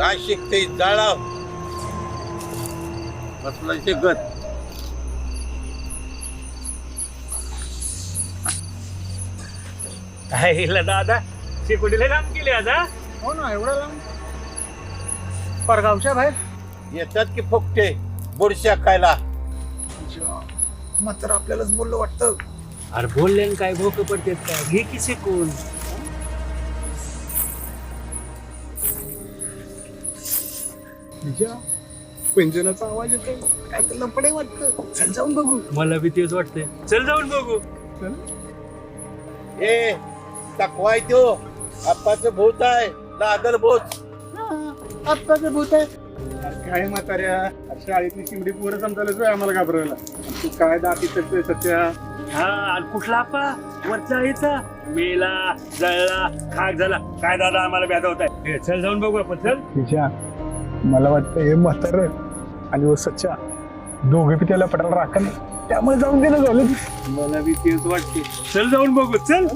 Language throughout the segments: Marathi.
काय शिकते जाळा बसला शिकत. काय हिला दादा शेकोटीला काम केले आज हा? हो ना एवढं लांब परगावच्या बाहेर येतात की फुकटे बुरश्या खायला. मात्र आपल्यालाच बोललं वाटतं. अरे बोलले काय भोक पडतेत काय घे की शेकून. तुझ्या पेंजनाचा आवाज येतोय काय तर लपडे वाटतं. चल जाऊन बघू. मला बी तेच वाटतंय चल जाऊन बघू. चल. ए तकवाय तो आप्पाचं भूत आहे दादर भूत. आत्ताचे भूत आहे. काय म्हाताऱ्या शाळेतली शिमडी पोरं समजायला आम्हाला घाबरवला. तू काय दाती करतोय सध्या. हा आणि कुठला आपा वरचा यायचा मेला जळला खाक झाला काय दादा आम्हाला व्याधा होत आहे. चल जाऊन बघू आपण चल. तिच्या मला वाटतं हे म्हातार आणि वो सच्चा दोघे बी त्याला पटायला राखा नाही त्यामुळे जाऊन दिलं झालं. मला बी तेच वाटते चल जाऊन बघू चल.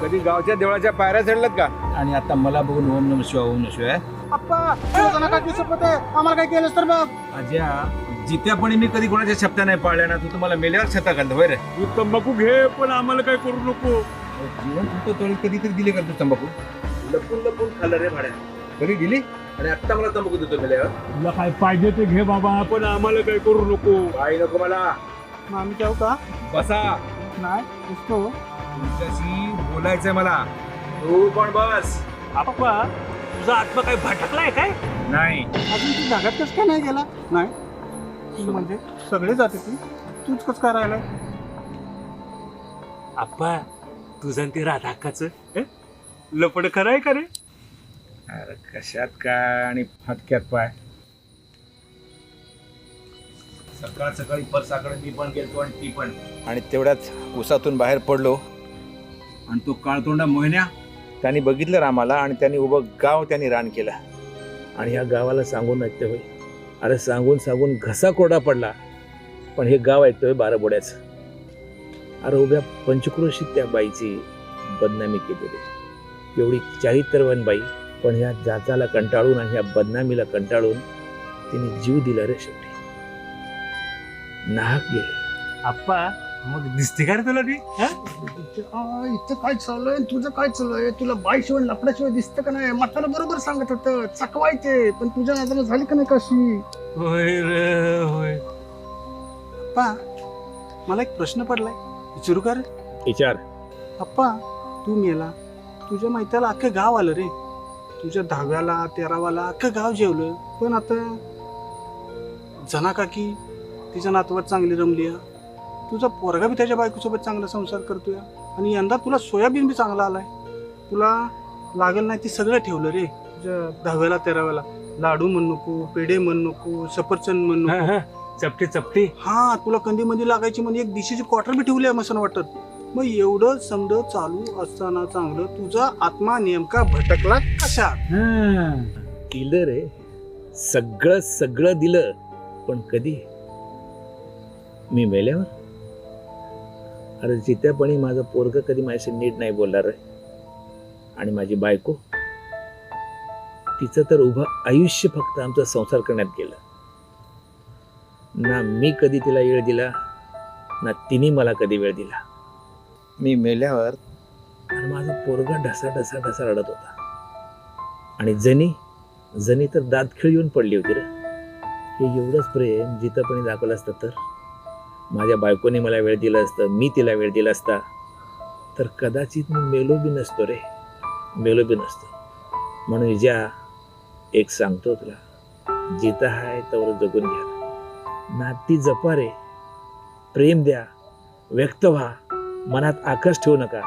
कधी गावच्या देवळाच्या पायऱ्या चढल्यात का? आणि आता मला बघून ओम नम शिवाय ओम नम शिवाय आम्हाला काय केलं तर बघ. अज्या जित्यापणे मी कधी कोणाच्या शब्दा नाही पाळल्या ना. तू तुम्हाला मेल्यावर छता घालतो होय रे. तू तंबाखू घे पण आम्हाला काय करू नको. जीवन तुमचं तोडी कधीतरी दिले का तू तंबाखू? लपून लपून खाल्लं रे भाड्या. कधी दिली आणि आता मला तंबाखू देतो मेल्यावर. तुला काय पाहिजे ते घे बाबा पण आम्हाला काय करू नको. काही नको मला. आम्ही जाऊ का? बसा. नाही दिसतो. तुमच्याशी बोलायचंय मला. तू पण बस. आप्पा तुझा आत्मा काय भटकलाय काय? नाही अजून तू जागात कसं काय नाही गेला? नाही म्हणजे सगळे जाते तूच कसं काय राहिलाय? आप्पा तुझं आणि ते राधा अक्काचं लपड खरं आहे का रे? अरे कशात काय आणि फटक्यात पाय. सकाळ सकाळी परसाकडे मी पण गेलतो आणि ती पण. आणि तेवढ्याच उसातून बाहेर पडलो आणि तो काळतोंडा मोहन्या त्यांनी बघितलं रामाला आणि त्यांनी उभं गाव त्यांनी रान केलं. आणि ह्या गावाला सांगून ऐकतोय होय. अरे सांगून सांगून घसा कोरडा पडला पण हे गाव ऐकतोय बाराबोड्याचं. अरे उभ्या पंचक्रोशीत त्या बाईची बदनामी केलेली. एवढी चारित्र्यवान बाई पण ह्या जाचाला कंटाळून आणि ह्या बदनामीला कंटाळून तिने जीव दिला रे शेवटी. नाहक गेले. आप्पा मग दिसते का रे तुला ती? इथं काय चालू आहे तुझं काय चालू आहे? तुला बाईशिवाय लपड्याशिवाय दिसतं का नाही? म्हातारा बरोबर सांगत होतं चकवायचे पण तुझ्या नजरेला झाली का नाही कशी? होय रे होय. अप्पा मला एक प्रश्न पडलाय विचारू का रे? विचार. अप्पा तू मेला तुझ्या मैत्याला अख्खं गाव आलं रे. तुझ्या 10व्याला 13वाला अख्खं गाव जेवलं पण आता जना काकी तिच्या नातवात चांगली रमली. तुझा पोरगा बी त्याच्या बायकोसोबत चांगला संसार करतोय आणि यंदा तुला सोयाबीन बी चांगला आलाय. तुला लागल नाही ती सगळं ठेवलं रे. तुझ्या 10व्याला 13व्याला लाडू म्हण नको पेढे म्हण नको सफरचंद म्हण नको. चपटी चपटी. हा तुला कंदीमध्ये लागायची म्हणजे एक दिशेची क्वार्टर बी ठेवली आहे मसन वाटत. मग एवढं समज चालू असताना चांगलं तुझा आत्मा नेमका भटकला कशा? दिलं रे सगळं सगळं दिलं पण कधी? मी मेल्यावर. अरे जित्यापणी माझं पोरग कधी माझ्याशी नीट नाही बोलणार रे. आणि माझी बायको तिचं तर उभं आयुष्य फक्त आमचा संसार करण्यात गेलं. ना मी कधी तिला वेळ दिला ना तिने मला कधी वेळ दिला. मी मेल्यावर आणि माझा पोरगा ढसा ढसा ढसा रडत होता आणि जनी तर दात खिळ येऊन पडली होती रे. हे एवढंच प्रेम जिथंपणी दाखवलं असतं तर माझ्या बायकोने मला वेळ दिला असतं, मी तिला वेळ दिला असता तर कदाचित मी मेलो बी नसतो रे, मेलो बी नसतो. म्हणून विजया एक सांगतो तुला, जिथं आहे तवर जगून घ्या, नाती जपा रे, प्रेम द्या, व्यक्त व्हा, मनात आकर्ष ठेवू नका,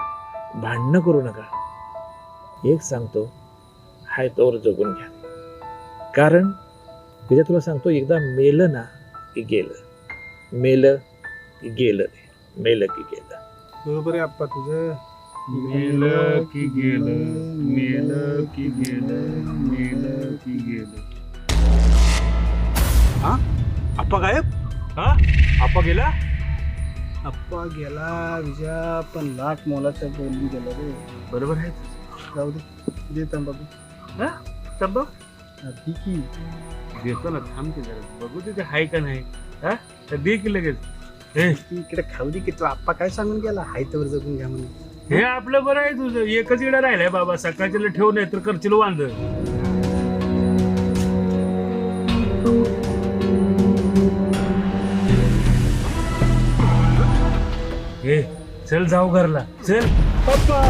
भांडणं करू नका. एक सांगतो, हाय तोवर जगून घ्या. कारण तुझ्या तुला सांगतो, एकदा मेलं ना की गेलं, मेलं की गेलं रे, मेलं की गेलं. बरोबर आहे आप्पा तुझं. मेलं की गेलं, मेलं की गेलं, मेलं की गेलं. हा आप्पा गायब. आपा गेला? आप्पा गेला विजया, पण लाख मोलाचं बोलून गेला रे. बरोबर आहे. जाऊ दे तंबाखू. तंबाखू ठीक आहे. देतो ना, थांब की जरा बघू ते हाय का नाही. हा तर दे की लगेच. हे इकडे खाऊ दे की तू. आप्पा काय सांगून गेला, हाय तवर जगून घ्या म्हणून. हे आपलं बरं आहे तुझं. एकच इडा राहिलाय बाबा, सकाळच्याला ठेवू नाही तर करशील वांद. हे चल जाऊ घरला चल. पप्पा